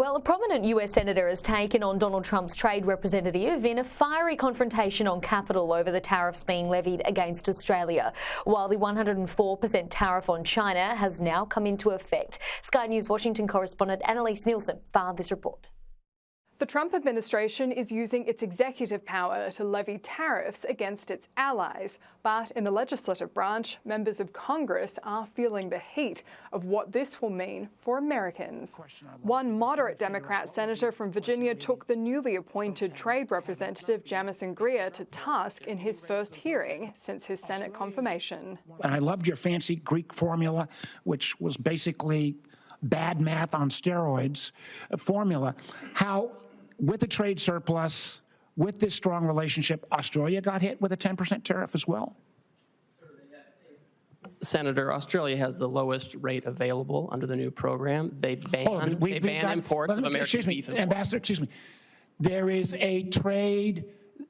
Well, a prominent US senator has taken on Donald Trump's trade representative in a fiery confrontation on Capitol over the tariffs being levied against Australia, while the 104% tariff on China has now come into effect. Sky News Washington correspondent Annalise Nielsen filed this report. The Trump administration is using its executive power to levy tariffs against its allies. But in the legislative branch, members of Congress are feeling the heat of what this will mean for Americans. One moderate Democrat senator from Virginia took the newly appointed trade representative Jamieson Greer to task in his first hearing since his Senate confirmation. And I loved your fancy Greek formula, which was basically bad math on steroids formula. How, with a trade surplus, with this strong relationship, Australia got hit with a 10% tariff as well? Senator, Australia has the lowest rate available under the new program. They ban imports of American beef. Ambassador, excuse me. There is a trade.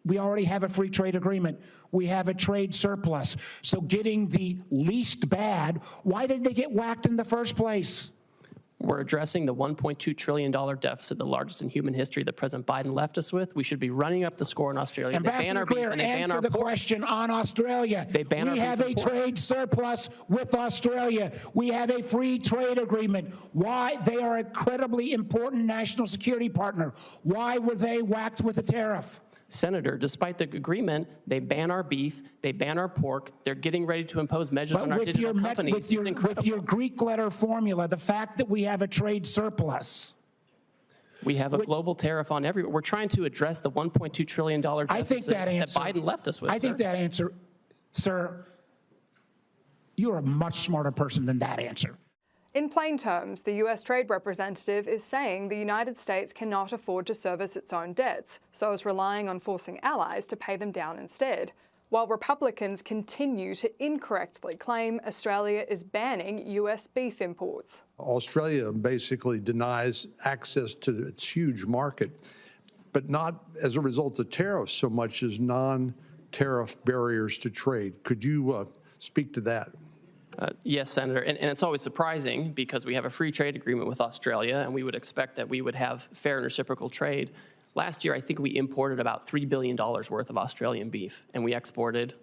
We already have a free trade agreement. We have a trade surplus. So getting the least bad, why did they get whacked in the first place? We're addressing the $1.2 trillion deficit, the largest in human history that President Biden left us with. We should be running up the score in Australia. Ambassador Greer, answer the question on Australia. We have a trade surplus with Australia. We have a free trade agreement. Why? They are an incredibly important national security partner. Why were they whacked with a tariff? Senator, despite the agreement, they ban our beef, they ban our pork. They're getting ready to impose measures on our digital companies. With your Greek letter formula, the fact that we have a trade surplus. We have a global tariff on everywhere. We're trying to address the $1.2 trillion deficit that Biden left us with. I think that answer, sir, you're a much smarter person than that answer. In plain terms, the US trade representative is saying the United States cannot afford to service its own debts, so is relying on forcing allies to pay them down instead, while Republicans continue to incorrectly claim Australia is banning US beef imports. Australia basically denies access to its huge market, but not as a result of tariffs so much as non-tariff barriers to trade. Could you speak to that? Yes, Senator, and it's always surprising because we have a free trade agreement with Australia, and we would expect that we would have fair and reciprocal trade. Last year, I think we imported about $3 billion worth of Australian beef, and we exported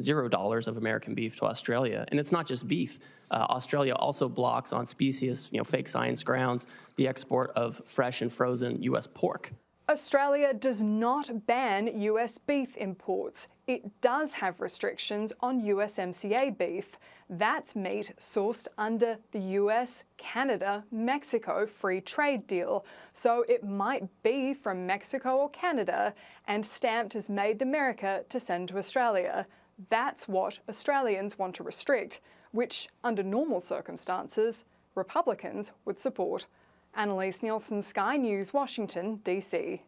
$0 of American beef to Australia. And it's not just beef. Australia also blocks on specious, fake science grounds, the export of fresh and frozen U.S. pork. Australia does not ban US beef imports. It does have restrictions on USMCA beef. That's meat sourced under the US, Canada, Mexico free trade deal. So it might be from Mexico or Canada and stamped as made in America to send to Australia. That's what Australians want to restrict, which under normal circumstances, Republicans would support. Annalise Nielsen, Sky News, Washington, DC.